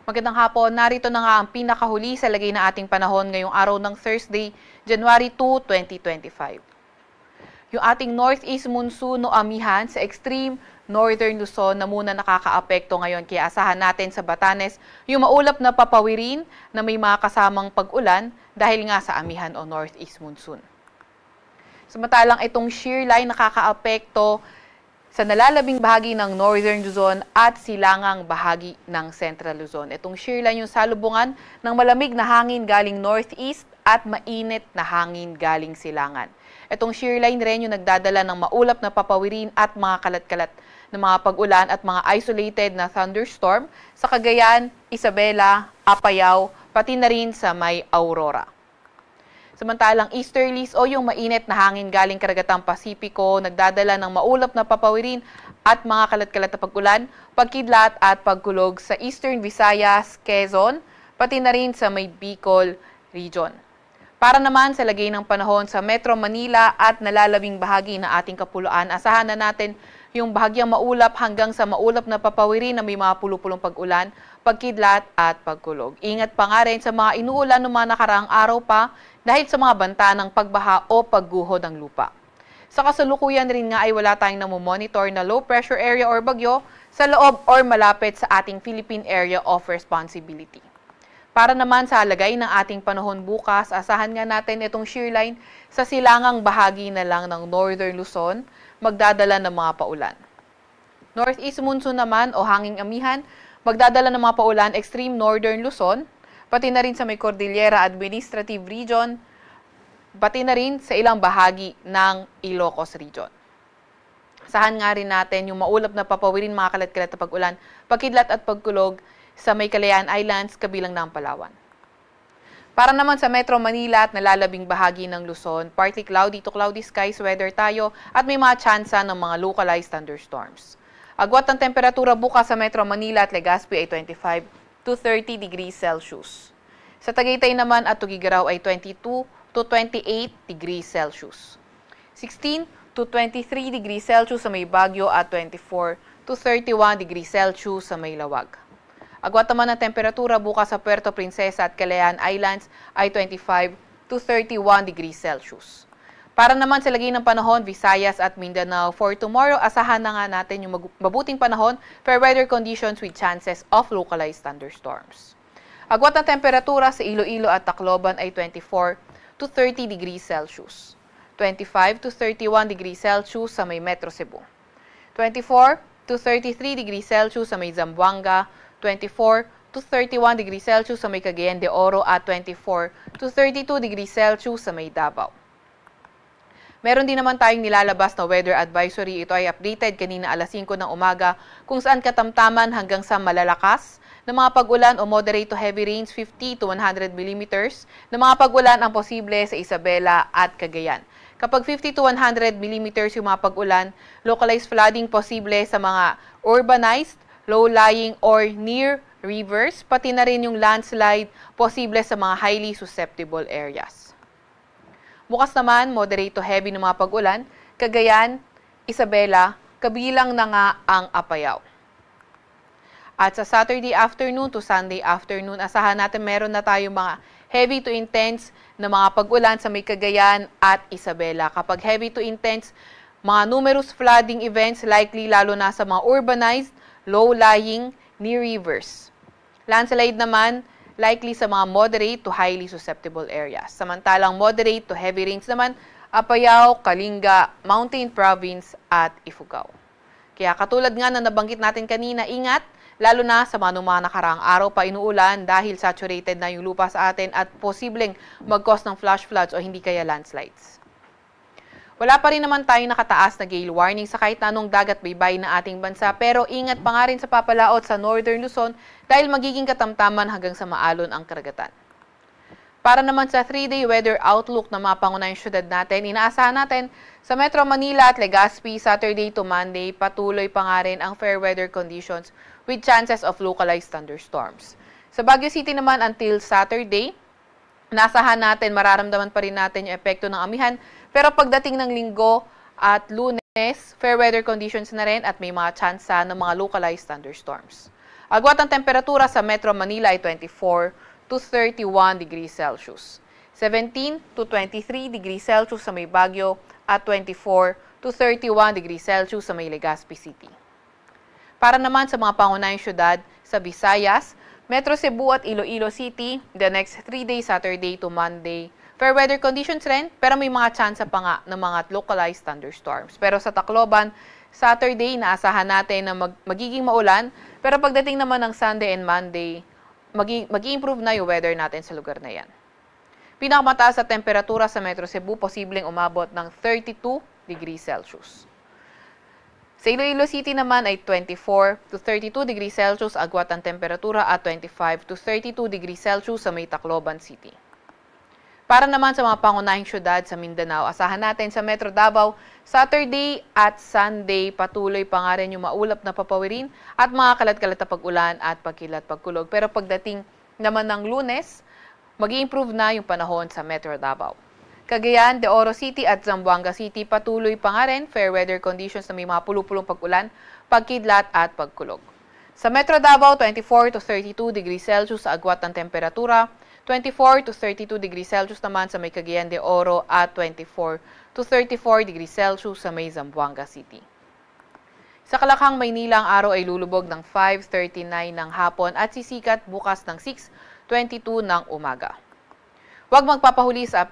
Magandang hapon, narito na nga ang pinakahuli sa lagay na ating panahon ngayong araw ng Thursday, January 2, 2025. Yung ating northeast monsoon o amihan sa extreme northern Luzon na muna nakakaapekto ngayon. Kaya asahan natin sa Batanes yung maulap na papawirin na may mga kasamang pag-ulan dahil nga sa amihan o northeast monsoon. Samantalang itong shear line nakakaapekto sa nalalabing bahagi ng Northern Luzon at silangang bahagi ng Central Luzon. Itong shear line yung salubungan ng malamig na hangin galing northeast at mainit na hangin galing silangan. Itong shear line rin yung nagdadala ng maulap na papawirin at mga kalat-kalat na mga pag-ulan at mga isolated na thunderstorm sa Cagayan, Isabela, Apayao, pati na rin sa may Aurora. Samantalang easterlies o yung mainit na hangin galing karagatang Pasipiko, nagdadala ng maulap na papawirin at mga kalat-kalat na pag-ulan, pagkidlat at pagkulog sa Eastern Visayas, Quezon, pati na rin sa may Bicol region. Para naman sa lagay ng panahon sa Metro Manila at nalalabing bahagi ng ating kapuluan, asahan na natin yung bahagyang maulap hanggang sa maulap na papawirin na may mga pulupulong pag-ulan, pagkidlat at pagkulog. Ingat pa nga rin sa mga inuulan ng mga nakaraang araw pa dahil sa mga banta ng pagbaha o pagguho ng lupa. Sa kasalukuyan rin nga ay wala tayong namomonitor na low pressure area or bagyo sa loob or malapit sa ating Philippine Area of Responsibility. Para naman sa lagay ng ating panahon bukas, asahan nga natin itong shear line sa silangang bahagi na lang ng Northern Luzon, magdadala ng mga paulan. Northeast monsoon naman o hanging amihan, magdadala ng mga paulan extreme Northern Luzon, pati na rin sa may Cordillera Administrative Region, pati na rin sa ilang bahagi ng Ilocos Region. Asahan nga rin natin yung maulap na papawirin mga kalat-kalat na pag-ulan, pagkidlat at pagkulog sa may Kalayaan Islands kabilang ng Palawan. Para naman sa Metro Manila at nalalabing bahagi ng Luzon, partly cloudy to cloudy skies weather tayo at may mga tsansa ng mga localized thunderstorms. Agwat ng temperatura bukas sa Metro Manila at Legazpi ay 25 to 30 degrees Celsius. Sa Tagaytay naman at Tugigaraw ay 22 to 28 degrees Celsius. 16 to 23 degrees Celsius sa may Baguio at 24 to 31 degrees Celsius sa may Lawag. Agwat naman ang temperatura bukas sa Puerto Princesa at Kalayaan Islands ay 25 to 31 degrees Celsius. Para naman sa lagay ng panahon, Visayas at Mindanao, for tomorrow, asahan na nga natin yung mabuting panahon, fair weather conditions with chances of localized thunderstorms. Agwat ng temperatura sa Iloilo at Tacloban ay 24 to 30 degrees Celsius. 25 to 31 degrees Celsius sa may Metro Cebu. 24 to 33 degrees Celsius sa may Zamboanga. 24 to 31 degrees Celsius sa may Cagayan de Oro at 24 to 32 degrees Celsius sa may Davao. Meron din naman tayong nilalabas na weather advisory. Ito ay updated kanina alas 5 ng umaga kung saan katamtaman hanggang sa malalakas na mga pag-ulan o moderate to heavy rains 50 to 100 millimeters na mga pag-ulan ang posible sa Isabela at Cagayan. Kapag 50 to 100 millimeters yung mga pag-ulan, localized flooding posible sa mga urbanized, low-lying or near rivers, pati na rin yung landslide posible sa mga highly susceptible areas. Bukas naman, moderate to heavy na mga pag-ulan, Cagayan, Isabela, kabilang na nga ang Apayao. At sa Saturday afternoon to Sunday afternoon, asahan natin meron na tayong mga heavy to intense na mga pag-ulan sa may Cagayan at Isabela. Kapag heavy to intense, mga numerous flooding events likely lalo na sa mga urbanized, low-lying, near rivers. Landslide naman, likely sa mga moderate to highly susceptible areas. Samantalang moderate to heavy rains naman, Apayao, Kalinga, Mountain Province at Ifugao. Kaya katulad nga na nabanggit natin kanina, ingat, lalo na sa mga nakaraang araw pa inuulan dahil saturated na yung lupa sa atin at posibleng mag-cause ng flash floods o hindi kaya landslides. Wala pa rin naman tayong nakataas na gale warning sa kahit na anong dagat baybay na ating bansa, pero ingat pa nga rin sa papalaot sa Northern Luzon dahil magiging katamtaman hanggang sa maalon ang karagatan. Para naman sa 3-day weather outlook ng mga pangunahing syudad natin, inaasahan natin sa Metro Manila at Legazpi, Saturday to Monday, patuloy pa nga rin ang fair weather conditions with chances of localized thunderstorms. Sa Baguio City naman until Saturday, naasahan natin, mararamdaman pa rin natin yung epekto ng amihan, pero pagdating ng Linggo at Lunes, fair weather conditions na rin at may mga tsansa ng mga localized thunderstorms. Agwat ang temperatura sa Metro Manila ay 24 to 31 degrees Celsius. 17 to 23 degrees Celsius sa may Baguio at 24 to 31 degrees Celsius sa may Legazpi City. Para naman sa mga pangunahing syudad sa Visayas, Metro Cebu at Iloilo City, the next 3 days, Saturday to Monday, fair weather conditions rin, pero may mga tsansa pa nga ng mga localized thunderstorms. Pero sa Tacloban, Saturday, naasahan natin na magiging maulan, pero pagdating naman ng Sunday and Monday, mag-i-improve na yung weather natin sa lugar na yan. Pinakamataas sa temperatura sa Metro Cebu, posibleng umabot ng 32 degrees Celsius. Sa Iloilo City naman ay 24 to 32 degrees Celsius agwat ang temperatura at 25 to 32 degrees Celsius sa may Tacloban City. Para naman sa mga pangunahing syudad sa Mindanao, asahan natin sa Metro Davao, Saturday at Sunday patuloy pa nga rin yung maulap na papawirin at mga kalat-kalat na pag-ulan at pagkilat-pagkulog. Pero pagdating naman ng Lunes, mag-i-improve na yung panahon sa Metro Davao. Cagayan, De Oro City at Zamboanga City patuloy pa nga rin fair weather conditions na may mga pulupulong pag-ulan, pagkidlat at pagkulog. Sa Metro Davao, 24 to 32 degrees Celsius sa agwat ng temperatura, 24 to 32 degrees Celsius naman sa may Cagayan de Oro at 24 to 34 degrees Celsius sa may Zamboanga City. Sa Kalakhang, Maynila, ang araw ay lulubog ng 5:39 ng hapon at sisikat bukas ng 6:22 ng umaga. Huwag magpapahuli sa